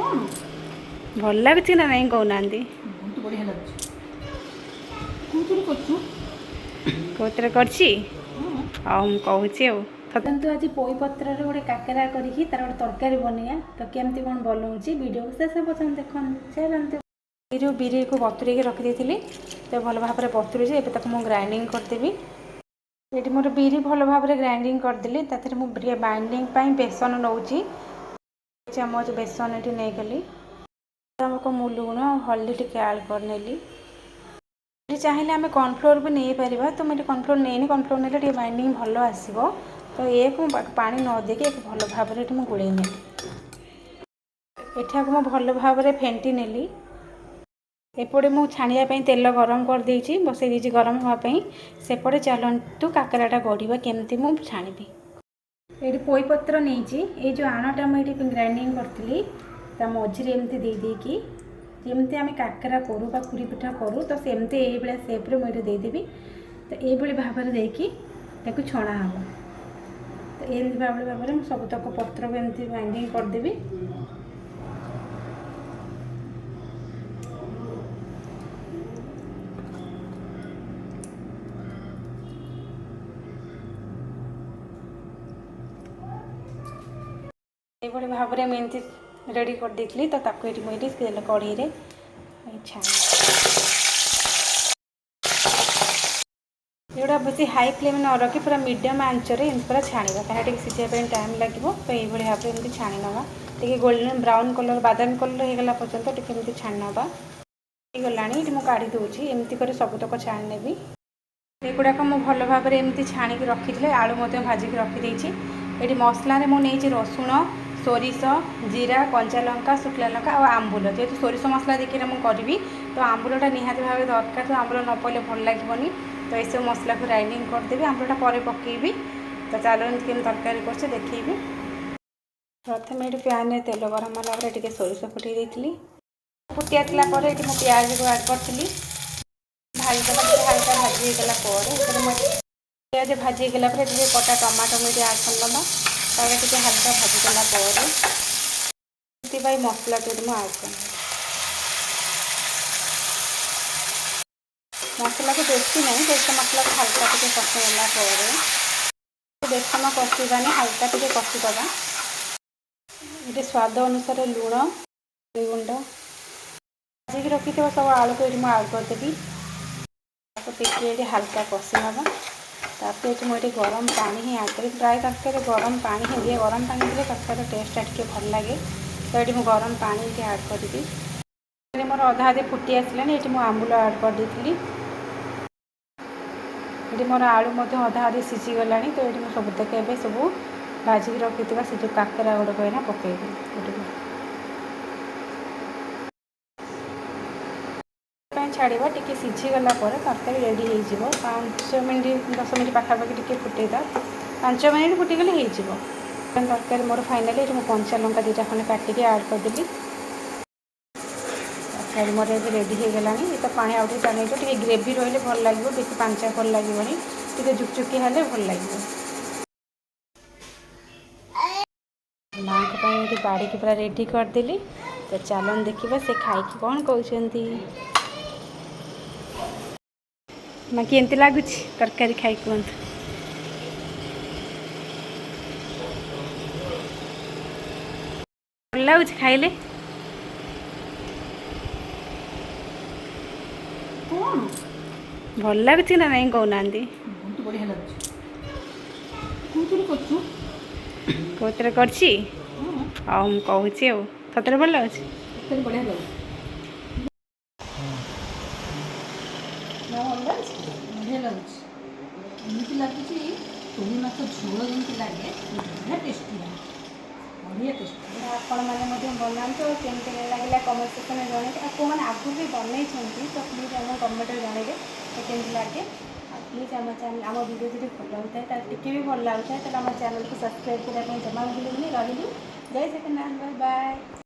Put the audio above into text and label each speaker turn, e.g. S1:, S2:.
S1: ଭଲ ଲାଗୁଛି ନା ନାଇଁ କହୁନାହାନ୍ତି।
S2: ବହୁତ ବଢ଼ିଆ ଲାଗୁଛି। କୋଉଥିରେ କରୁଛୁ?
S1: କୋଉଥିରେ କରିଛି? ହଉ ମୁଁ କହୁଛି ଆଉ।
S2: କିନ୍ତୁ ଆଜି ପୋଇ ପତ୍ରରେ ଗୋଟେ କାକେରା କରିକି ତାର ଗୋଟେ ତରକାରୀ ବନେଇବା। ତ କେମିତି କ'ଣ ବନଉଛି ଭିଡ଼ିଓ ଶେଷ ପର୍ଯ୍ୟନ୍ତ ଦେଖନ୍ତୁ। ଚାଲନ୍ତୁ। ଏଇ ଯେଉଁ ବିରିକୁ ବତୁରେଇକି ରଖିଦେଇଥିଲି ତ ଭଲ ଭାବରେ ବତୁରେଇଛି। ଏବେ ତାକୁ ମୁଁ ଗ୍ରାଇଣ୍ଡିଙ୍ଗ କରିଦେବି। ଏଠି ମୋର ବିରି ଭଲ ଭାବରେ ଗ୍ରାଇଣ୍ଡିଙ୍ଗ କରିଦେଲି। ତାଥିରେ ମୁଁ ବାଇଣ୍ଡିଙ୍ଗ ପାଇଁ ବେସନ ନେଉଛି। ଚାମଚ ବେସନ ଏଠି ନେଇଗଲି। ମୁଁ ଲୁଣ ହଳଦୀ ଟିକେ ଆଡ଼୍ କରିନେଲି। ଏଠି ଚାହିଁଲେ ଆମେ କର୍ଣ୍ଣଫ୍ଲୋର୍ ବି ନେଇପାରିବା। ତ ମୁଁ ଏଠି କର୍ଣ୍ଣଫ୍ଲୋର୍ ନେଇନି। କର୍ଣ୍ଣଫ୍ଲୋର୍ ନେଲେ ଟିକେ ବାଇଣ୍ଡିଙ୍ଗ ଭଲ ଆସିବ। ତ ଏହାକୁ ପାଣି ନ ଦେଇକି ଏକୁ ଭଲ ଭାବରେ ଏଠି ମୁଁ ଗୋଳେଇ ନେଲି। ଏଠାକୁ ମୁଁ ଭଲ ଭାବରେ ଫେଣ୍ଟି ନେଲି। ଏପଟେ ମୁଁ ଛାଣିବା ପାଇଁ ତେଲ ଗରମ କରିଦେଇଛି, ବସାଇ ଦେଇଛି ଗରମ ହେବା ପାଇଁ। ସେପଟେ ଚାଲନ୍ତୁ କାକରାଟା ଗଢ଼ିବା କେମିତି ମୁଁ ଛାଣିବି। ଏଇଠି ପୋଇପତ୍ର ନେଇଛି। ଏଇ ଯେଉଁ ଆଣଟା ମୁଁ ଏଇଠି ଗ୍ରାଇଣ୍ଡିଙ୍ଗ କରିଥିଲି ତା ମଝିରେ ଏମିତି ଦେଇକି ଯେମିତି ଆମେ କାକରା କରୁ ବା ପୁରୀ ପିଠା କରୁ ତ ସେମିତି ଏଇଭଳିଆ ସେପ୍ରେ ମୁଁ ଏଇଠି ଦେଇଦେବି। ତ ଏଇଭଳି ଭାବରେ ଦେଇକି ତାକୁ ଛଣା ହେବ। ତ ଏମିତି ଭାବରେ ମୁଁ ସବୁତକ ପତ୍ରକୁ ଏମିତି ଗ୍ରାଇଣ୍ଡିଙ୍ଗ କରିଦେବି। ଏଇଭଳି ଭାବରେ ମୁଁ ଏମିତି ରେଡ଼ି କରିଦେଇଥିଲି। ତ ତାକୁ ଏଠି ମୁଁ ଏଠି ତେଲ କଢ଼େଇରେ ଛାଣି ଏଗୁଡ଼ା ବେଶୀ ହାଇ ଫ୍ଲେମ୍ ନ ରଖି ପୁରା ମିଡ଼ିୟମ୍ ଆଞ୍ଚରେ ଏମିତି ପୁରା ଛାଣିବା। କାହିଁକିନା ଟିକେ ସିଝିବା ପାଇଁ ଟାଇମ୍ ଲାଗିବ। ତ ଏଇଭଳି ଭାବରେ ଏମିତି ଛାଣି ନେବା। ଟିକେ ଗୋଲ୍ଡେନ୍ ବ୍ରାଉନ୍ କଲର୍ ବାଦାମୀ କଲର୍ ହେଇଗଲା ପର୍ଯ୍ୟନ୍ତ ଟିକେ ଏମିତି ଛାଣି ନେବା। ହେଇଗଲାଣି। ଏଠି ମୁଁ କାଢ଼ି ଦେଉଛି। ଏମିତି କରି ସବୁତକ ଛାଣି ନେବି। ଏଗୁଡ଼ାକ ମୁଁ ଭଲ ଭାବରେ ଏମିତି ଛାଣିକି ରଖିଥିଲି। ଆଳୁ ମଧ୍ୟ ଭାଜିକି ରଖିଦେଇଛି। ଏଠି ମସଲାରେ ମୁଁ ନେଇଛି ରସୁଣ, ସୋରିଷ, ଜିରା, କଞ୍ଚା ଲଙ୍କା, ଶୁଖିଲା ଲଙ୍କା ଆଉ ଆମ୍ବୁଲ। ଯେହେତୁ ସୋରିଷ ମସଲା ଦେଇକିନା ମୁଁ କରିବି ତ ଆମ୍ବୁଲଟା ନିହାତି ଭାବରେ ଦରକାର। ତ ଆମ୍ବୁଲ ନ ପଡ଼ିଲେ ଭଲ ଲାଗିବନି। ତ ଏସବୁ ମସଲାକୁ ଗ୍ରାଇଣ୍ଡିଙ୍ଗ କରିଦେବି। ଆମ୍ବୁଲଟା ପରେ ପକାଇବି। ତ ଚାଲନ୍ତୁ କେମିତି ତରକାରୀ କରୁଛି ଦେଖେଇବି। ପ୍ରଥମେ ଏଠି ପ୍ୟାନ୍ରେ ତେଲ ଗରମ ହେଲା ପରେ ଟିକେ ସୋରିଷ ଫୁଟାଇ ଦେଇଥିଲି। ଫୁଟି ଆସିଲା ପରେ ଏଠି ମୁଁ ପିଆଜକୁ ଆଡ଼୍ କରିଥିଲି। ଭାଜିଦେବା। ଟିକେ ହାଲକା ଭାଜି ହେଇଗଲା ପରେ ଏଥିରେ ମୁଁ ପିଆଜ ଭାଜି ହେଇଗଲା ପରେ ଟିକେ କଟା ଟମାଟୋ ମୁଁ ଏଠି ଆଡ଼୍ କରିନେବା। ତାପରେ ଟିକେ ହାଲକା ଭାଜିଦେଲା ପରେ ସେଥିପାଇଁ ମସଲାକୁ ମୁଁ ଆଡ଼୍ କରିନେବି। ମସଲାକୁ ବେଶୀ ନାହିଁ, ବେଶୀ ମସଲାକୁ ହାଲକା ଟିକେ କଷିଗଲା ପରେ ବେସନ କଷିବାନି, ହାଲକା ଟିକେ କଷିଦେବା। ଏଠି ସ୍ୱାଦ ଅନୁସାରେ ଲୁଣ, ଗୁଣ୍ଡ ଭାଜିକି ରଖିଥିବା ସବୁ ଆଳୁକୁ ଏଠି ମୁଁ ଆଡ଼୍ କରିଦେବି। ତାକୁ ଟିକେ ଏଠି ହାଲକା କଷି ନେବା। ତାପରେ ଏଠି ମୁଁ ଏଠି ଗରମ ପାଣି ହିଁ ଆଡ଼୍ କରିବି। ପ୍ରାୟ ତରକାରୀରେ ଗରମ ପାଣି ହିଁ ଦିଏ। ଗରମ ପାଣି ଦେଲେ ତରକାରୀର ଟେଷ୍ଟଟା ଟିକେ ଭଲ ଲାଗେ। ତ ଏଠି ମୁଁ ଗରମ ପାଣି ଏଠି ଆଡ଼୍ କରିବି। ମୋର ଅଧା ଅଧି ଫୁଟି ଆସିଲାଣି। ଏଠି ମୁଁ ଆମ୍ବୁଲ ଆଡ଼୍ କରିଦେଇଥିଲି। ଏଠି ମୋର ଆଳୁ ମଧ୍ୟ ଅଧା ଅଧି ସିଝିଗଲାଣି। ତ ଏଠି ମୁଁ ସବୁତକ ଏବେ ସବୁ ଭାଜିକି ରଖିଥିବା ସେ ଯେଉଁ କାକରା ଗୁଡ଼ିକ ଏଇନା ପକାଇବି। ପାଇଁ ଛାଡ଼ିବା। ଟିକେ ସିଝିଗଲା ପରେ ତରକାରୀ ରେଡ଼ି ହେଇଯିବ। 5 ମିନିଟ୍ 10 ମିନିଟ୍ ପାଖାପାଖି ଟିକେ ଫୁଟାଇଦେବା। 5 ମିନିଟ୍ ଫୁଟିଗଲେ ହେଇଯିବ। ତରକାରୀ ମୋର ଫାଇନାଲି ଏଠି ମୁଁ କଞ୍ଚା ଲଙ୍କା 2ଟା ଖଣ୍ଡେ କାଟିକି ଆଡ଼୍ କରିଦେଲି। ତରକାରୀ ମୋର ଏବେ ରେଡ଼ି ହେଇଗଲାଣି। ଏ ତ ପାଣି ଆଉ ଟିକେ ଟାଣିଯିବ। ଟିକେ ଗ୍ରେଭି ରହିଲେ ଭଲ ଲାଗିବ। ବେଶୀ ପାଣିଚିଆ ଭଲ ଲାଗିବନି। ଟିକେ ଜୁକଜୁକିଆ ହେଲେ ଭଲ ଲାଗିବ। ମାଙ୍କ ପାଇଁ ଏଠି ବାଢ଼ିକି ପୁରା ରେଡ଼ି କରିଦେଲି। ତ ଚାଲନ୍ତୁ ଦେଖିବା ସେ ଖାଇକି କ'ଣ କହୁଛନ୍ତି। ମା କେମିତି ଲାଗୁଛି ତରକାରୀ ଖାଇ କୁହନ୍ତୁ। ଭଲ ଲାଗୁଛି ଖାଇଲେ? ଭଲ ଲାଗୁଛି ନା ନାଇଁ କହୁନାହାନ୍ତି। ବହୁତ ବଢ଼ିଆ ଲାଗୁଛି। କୋଉଥିରେ କରୁଛୁ?
S1: କୋଉଥିରେ କରିଛି? ହଉ ମୁଁ କହୁଛି ଆଉ। ସତରେ ଭଲ ଲାଗୁଛି?
S2: ସତରେ ବଢ଼ିଆ ଲାଗୁଛି। ବଢ଼ିଆ ଲାଗୁଛି। ଏମିତି ଲାଗୁଛି ରୋହି ମାଛ ଝୋଳ ଯେମିତି ଲାଗେ ବଢ଼ିଆ ଟେଷ୍ଟି ଲାଗେ। ବଢ଼ିଆ ଟେଷ୍ଟି। ଆପଣମାନେ ମଧ୍ୟ ବନାନ୍ତୁ। କେମିତି ଲାଗିଲା କମେଣ୍ଟ ସେକ୍ସନରେ ଜଣାଇବେ। ଆଉ କେଉଁମାନେ ଆଗରୁ ବି ବନେଇଛନ୍ତି ତ ପ୍ଲିଜ୍ ଆମ କମେଣ୍ଟରେ ଜଣାଇବେ କେମିତି ଲାଗେ। ଆଉ ପ୍ଲିଜ୍ ଆମ ଭିଡ଼ିଓ ଯଦି ଭଲ ଲାଗୁଥାଏ ତାହେଲେ ଟିକେ ବି ଭଲ ଲାଗୁଥାଏ ତାହେଲେ ଆମ ଚ୍ୟାନେଲକୁ ସବସ୍କ୍ରାଇବ୍ କରିବା ପାଇଁ ଜମା ଭୁଲିବେନି। ରହିଲି। ଜୟ ଜଗନ୍ନାଥ। Bye bye.